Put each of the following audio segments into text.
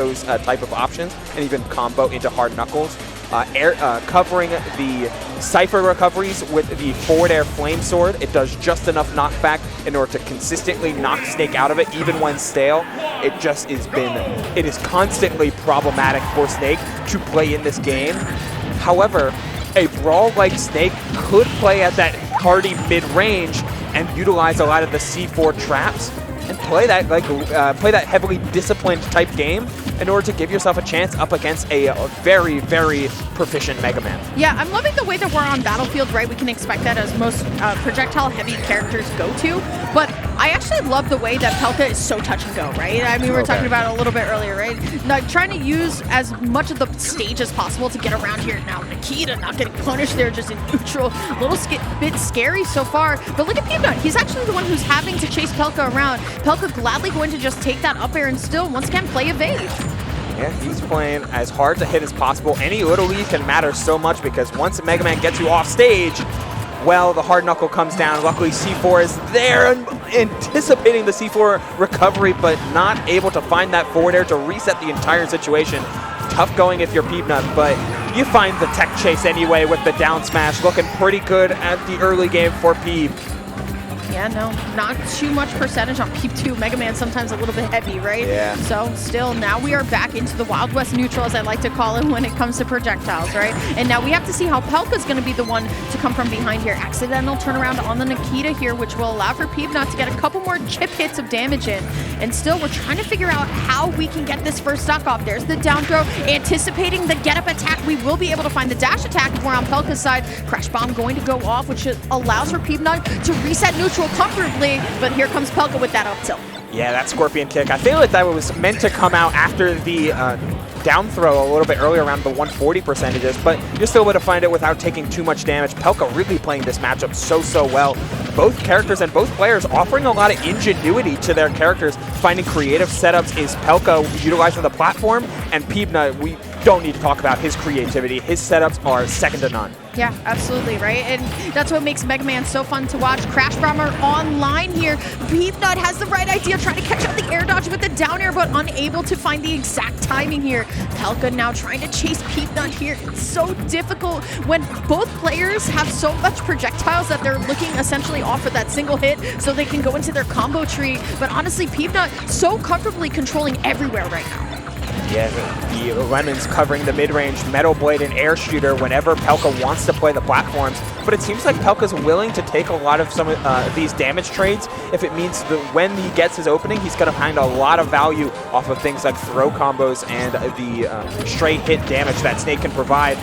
those type of options and even combo into hard knuckles. Covering the Cypher recoveries with the forward air flame sword. It does just enough knockback in order to consistently knock Snake out of it, even when stale. It is constantly problematic for Snake to play in this game. However, a brawl like Snake could play at that hardy mid-range and utilize a lot of the C4 traps and play that play that heavily disciplined type game in order to give yourself a chance up against a very, very proficient Mega Man. Yeah, I'm loving the way that we're on Battlefield, right? We can expect that as most projectile-heavy characters go to, but I actually love the way that Pelca is so touch and go, right? I mean, we were talking about it a little bit earlier, right? Like, trying to use as much of the stage as possible to get around here. Now, Nikita not getting punished there, just in neutral. A little bit scary so far, but look at Peabnut. He's actually the one who's having to chase Pelca around. Pelca gladly going to just take that up air and still, once again, play evade. Yeah, he's playing as hard to hit as possible. Any little lead can matter so much because once Mega Man gets you off stage, well, the hard knuckle comes down. Luckily, C4 is there, anticipating the C4 recovery, but not able to find that forward air to reset the entire situation. Tough going if you're Peabnut, but you find the tech chase anyway with the down smash. Looking pretty good at the early game for Peab. Yeah, no, not too much percentage on Peab 2. Mega Man sometimes a little bit heavy, right? Yeah. So still, now we are back into the Wild West neutral, as I like to call it, when it comes to projectiles, right? And now we have to see how Pelca's going to be the one to come from behind here. Accidental turnaround on the Nikita here, which will allow for Peabnut to get a couple more chip hits of damage in. And still, we're trying to figure out how we can get this first stock off. There's the down throw, anticipating the get-up attack. We will be able to find the dash attack if we're on Pelca's side. Crash Bomb going to go off, which allows for Peabnut to reset neutral comfortably, but here comes Pelca with that up tilt. Yeah, that scorpion kick. I feel like that was meant to come out after the down throw a little bit earlier around the 140 percentages, but you're still able to find it without taking too much damage. Pelca really playing this matchup so well. Both characters and both players offering a lot of ingenuity to their characters. Finding creative setups is Pelca utilizing the platform, and Peabnut, we don't need to talk about his creativity. His setups are second to none. Yeah, absolutely, right? And that's what makes Mega Man so fun to watch. Crash Bomber online here. Peabnut has the right idea, trying to catch out the air dodge with the down air, but unable to find the exact timing here. Pelca now trying to chase Peabnut here. It's so difficult when both players have so much projectiles that they're looking essentially off for that single hit so they can go into their combo tree. But honestly, Peabnut so comfortably controlling everywhere right now. Yeah, the Lemons covering the mid-range Metal Blade and Air Shooter whenever Pelca wants to play the platforms. But it seems like Pelca's willing to take a lot of some of these damage trades if it means that when he gets his opening, he's going to find a lot of value off of things like throw combos and the straight hit damage that Snake can provide.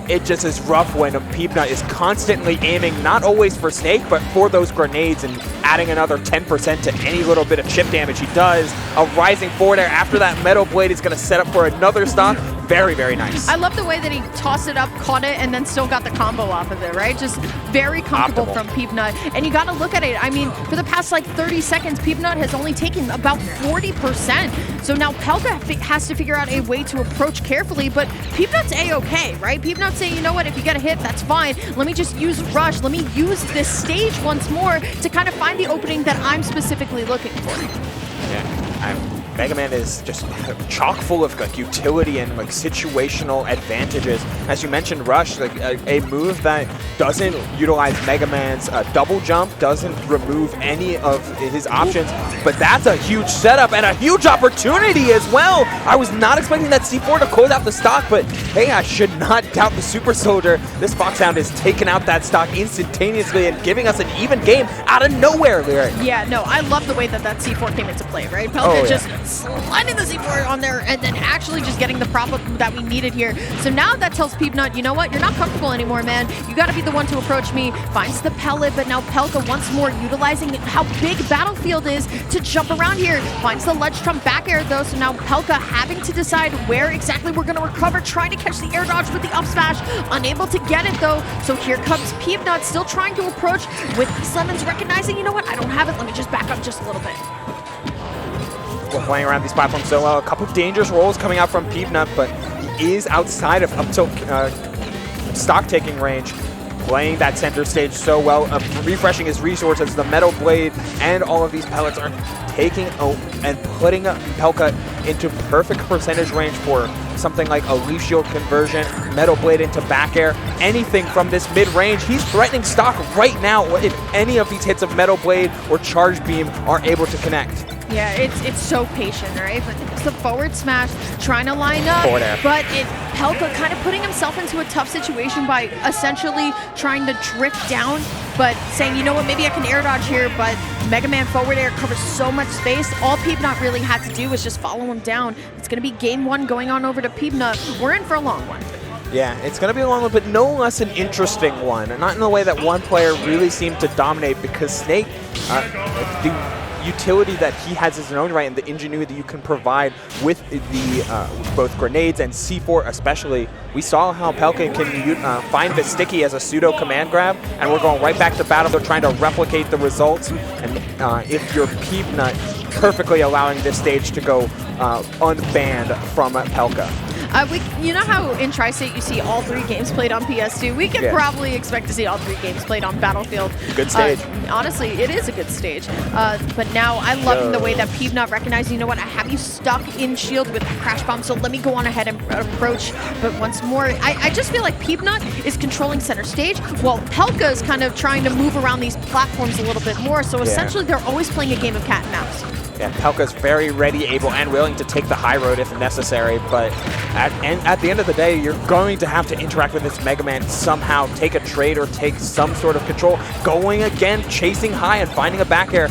It just is rough when Peabnut is constantly aiming not always for Snake, but for those grenades and adding another 10% to any little bit of chip damage he does. A rising forward air after that Metal Blade is going to set up for another stock. Very, very nice. I love the way that he tossed it up, caught it, and then still got the combo off of it, right? Just very comfortable from Peabnut. And you got to look at it. I mean, for the past like 30 seconds, Peabnut has only taken about 40%. So now Pelca has to figure out a way to approach carefully, but Peabnut's A-okay, right? Peabnut's saying, you know what, if you get a hit, that's fine. Let me just use Rush. Let me use this stage once more to kind of find the opening that I'm specifically looking for. Yeah, Mega Man is just chock full of like utility and like situational advantages. As you mentioned, Rush, like a move that doesn't utilize Mega Man's double jump, doesn't remove any of his options, but that's a huge setup and a huge opportunity as well. I was not expecting that C4 to close out the stock, but hey, I should not doubt the Super Soldier. This Foxhound is taking out that stock instantaneously and giving us an even game out of nowhere, Lyric. Yeah, no, I love the way that that C4 came into play, right? Pelca just sliding the C4 on there and then actually just getting the prop that we needed here. So now that tells Peabnut, you know what, you're not comfortable anymore, man. You got to be the one to approach me. Finds the pellet, but now Pelca once more utilizing how big Battlefield is to jump around here. Finds the ledge trump back air though, so now Pelca having to decide where exactly we're going to recover, trying to catch the air dodge with the up smash. Unable to get it though, so here comes Peabnut still trying to approach with these lemons, recognizing, you know what, I don't have it, let me just back up just a little bit. We're playing around these platforms so well. A couple dangerous rolls coming out from Peabnut, but he is outside of up tilt stock taking range. playing that center stage so well, refreshing his resources. The Metal Blade and all of these pellets are taking and putting Pelca into perfect percentage range for something like a Leaf Shield conversion, Metal Blade into back air, anything from this mid-range. He's threatening stock right now if any of these hits of Metal Blade or Charge Beam are able to connect. Yeah, it's so patient, right? But it's the forward smash, trying to line up, but Pelca kind of putting himself into a tough situation by essentially trying to drift down, but saying, you know what, maybe I can air dodge here, but Mega Man forward air covers so much space. All Peabnut really had to do was just follow him down. It's going to be game one going on over to Peabnut. We're in for a long one. Yeah, it's going to be a long one, but no less an interesting one. Not in the way that one player really seemed to dominate, because Snake, the utility that he has as his own right and the ingenuity you can provide with the both grenades and C4 especially. We saw how Pelca can find the sticky as a pseudo command grab, and we're going right back to battle. They're trying to replicate the results, and if you're Peabnut, perfectly allowing this stage to go unbanned from Pelca. You know how in Tri-State you see all 3 games played on PS2? We can probably expect to see all 3 games played on Battlefield. Good stage. Honestly, it is a good stage. But now I'm loving the way that Peabnut recognized, you know what, I have you stuck in shield with Crash Bomb, so let me go on ahead and approach. But once more, I just feel like Peabnut is controlling center stage, while Pelca is kind of trying to move around these platforms a little bit more. So essentially, they're always playing a game of cat and mouse. Yeah, Pelca's very ready, able, and willing to take the high road if necessary, but at the end of the day, you're going to have to interact with this Mega Man somehow, take a trade or take some sort of control. Going again, chasing high and finding a back air.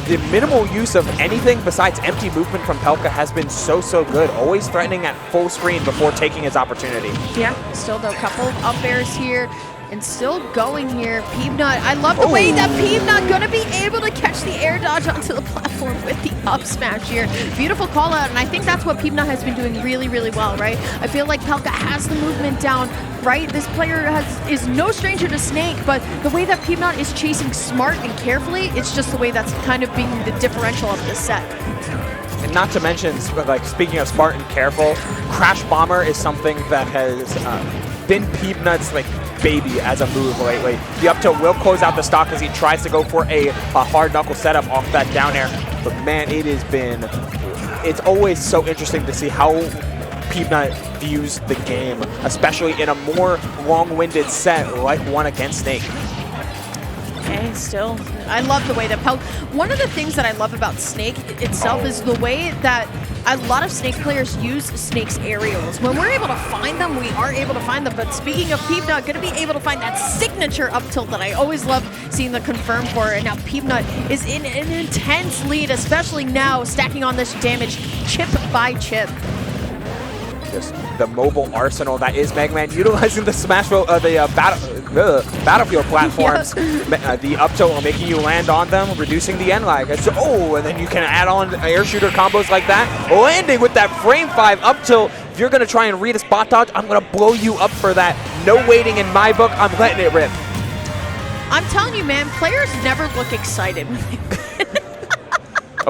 The minimal use of anything besides empty movement from Pelca has been so good. Always threatening at full screen before taking his opportunity. Yeah, still though, a couple of up airs here. And still going here, Peabnut. I love the way that Peabnut gonna be able to catch the air dodge onto the platform with the up smash here. Beautiful call out, and I think that's what Peabnut has been doing really well, right? I feel like Pelca has the movement down, right? This player is no stranger to Snake, but the way that Peabnut is chasing smart and carefully, it's just the way that's kind of being the differential of this set. And not to mention, like speaking of smart and careful, Crash Bomber is something that has been Peabnut's baby as a move lately. The up tilt will close out the stock as he tries to go for a hard knuckle setup off that down air. But man, it's always so interesting to see how Peabnut views the game, especially in a more long-winded set like one against Snake. Okay, still, I love the way that Pelca. One of the things that I love about Snake itself is the way that a lot of Snake players use Snake's aerials. When we're able to find them, we are able to find them. But speaking of Peabnut, going to be able to find that signature up tilt that I always love seeing the confirm for. And now Peabnut is in an intense lead, especially now stacking on this damage chip by chip. Just the mobile arsenal that is Mega Man, utilizing the Battlefield platforms. The up tilt making you land on them, reducing the end lag. And then you can add on air shooter combos like that. Landing with that frame 5 up tilt. If you're going to try and read a spot dodge, I'm going to blow you up for that. No waiting in my book. I'm letting it rip. I'm telling you, man, players never look excited when they win.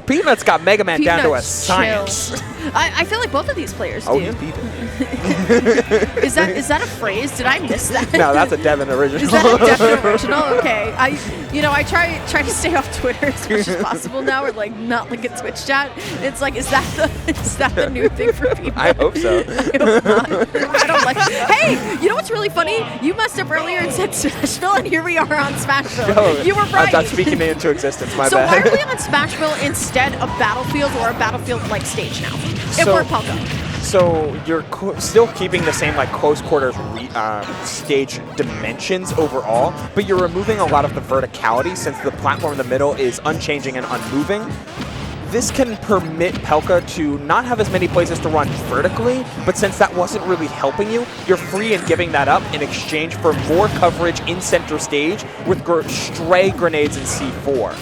Peabnut's got Mega Man down to a science. I feel like both of these players do. Oh, he's beeping. Is that a phrase? Did I miss that? No, that's a Devin original. Is that a Devin original? Okay. I try to stay off Twitter as much as possible now, or not like a Twitch chat. It's like, is that the new thing for people? I hope so. I hope not. I don't like it. Hey, you know what's really funny? You messed up earlier and said Smashville, and here we are on Smashville. Oh, you were right. I thought speaking it into existence. My bad. So why are we on Smashville instead of Battlefield or a Battlefield-like stage now? If we're Pelca. So you're still keeping the same close quarters stage dimensions overall, but you're removing a lot of the verticality since the platform in the middle is unchanging and unmoving. This can permit Pelca to not have as many places to run vertically, but since that wasn't really helping you, you're free in giving that up in exchange for more coverage in center stage with stray grenades and C4.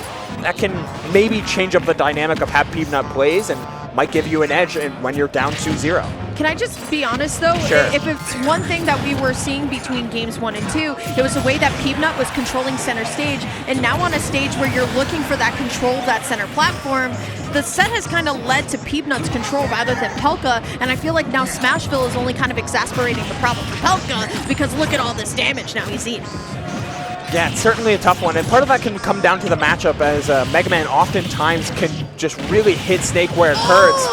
That can maybe change up the dynamic of how Peabnut plays and might give you an edge when you're down 2-0. Can I just be honest, though? Sure. If it's one thing that we were seeing between games 1 and 2, it was the way that Peabnut was controlling center stage. And now on a stage where you're looking for that control of that center platform, the set has kind of led to Peabnut's control rather than Pelca. And I feel like now Smashville is only kind of exasperating the problem for Pelca, because look at all this damage now he's eating. Yeah, it's certainly a tough one, and part of that can come down to the matchup, as Mega Man oftentimes can just really hit Snake where it hurts.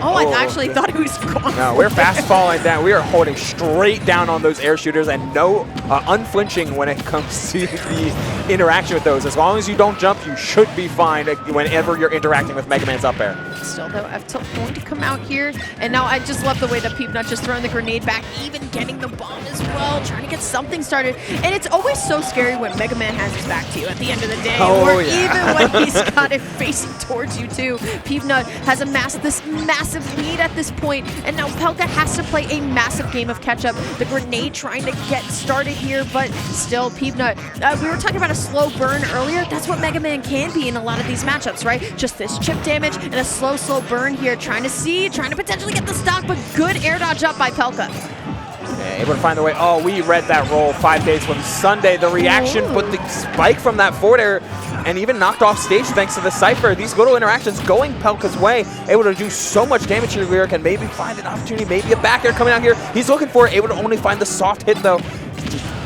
Oh, I actually thought he was gone. No, we're fast falling down. We are holding straight down on those air shooters and no unflinching when it comes to the interaction with those. As long as you don't jump, you should be fine whenever you're interacting with Mega Man's up air. Still, though, F-Tilt going to come out here. And now I just love the way that Peabnut just throwing the grenade back, even getting the bomb as well, trying to get something started. And it's always so scary when Mega Man has his back to you at the end of the day. Oh, or yeah. even when he's got it facing towards you, too. Peabnut has amassed this massive lead at this point, and now Pelca has to play a massive game of catch-up. The grenade trying to get started here, but still, Peabnut. We were talking about a slow burn earlier. That's what Mega Man can be in a lot of these matchups, right? Just this chip damage and a slow burn here, trying to potentially get the stock, but good air dodge up by Pelca. Yeah, able to find the way. Oh, we read that roll 5 days from Sunday. The reaction, but the spike from that forward air, and even knocked off stage thanks to the Cypher. These little interactions going Pelca's way, able to do so much damage to the Lyric and maybe find an opportunity, maybe a back air coming out here. He's looking for it, able to only find the soft hit though.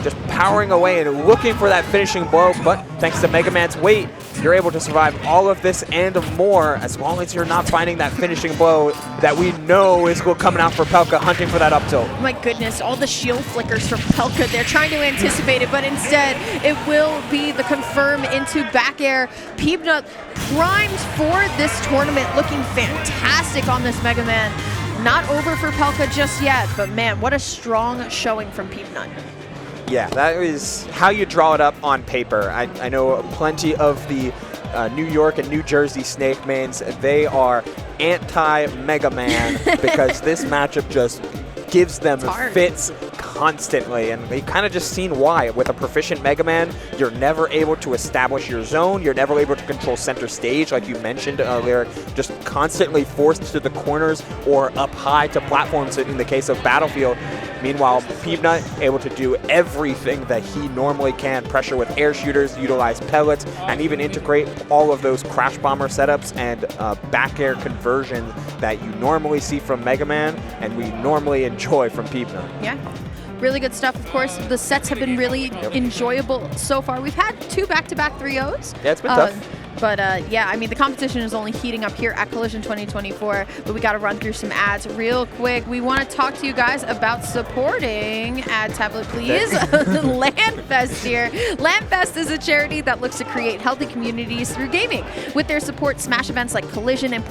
Just powering away and looking for that finishing blow, but thanks to Mega Man's weight, you're able to survive all of this and more, as long as you're not finding that finishing blow that we know is coming out for Pelca, hunting for that up tilt. My goodness, all the shield flickers from Pelca. They're trying to anticipate it, but instead it will be the confirm into back air. Peabnut primed for this tournament, looking fantastic on this Mega Man. Not over for Pelca just yet, but man, what a strong showing from Peabnut. Yeah, that is how you draw it up on paper. I know plenty of the New York and New Jersey Snake mains. They are anti-Mega Man because this matchup just gives them fits constantly, and we've kind of just seen why. With a proficient Mega Man, you're never able to establish your zone, you're never able to control center stage, like you mentioned earlier, just constantly forced to the corners or up high to platforms in the case of Battlefield. Meanwhile, Peabnut able to do everything that he normally can, pressure with air shooters, utilize pellets, and even integrate all of those crash bomber setups and back air conversions that you normally see from Mega Man and we normally enjoy from Peabnut. Yeah. Really good stuff, of course. The sets have been really enjoyable so far. We've had 2 back-to-back 3-0s. Yeah, it's been tough. But yeah, I mean, the competition is only heating up here at Collision 2024, but we got to run through some ads real quick. We want to talk to you guys about supporting, ad tablet please, LANFest here. LANFest is a charity that looks to create healthy communities through gaming. With their support, Smash events like Collision and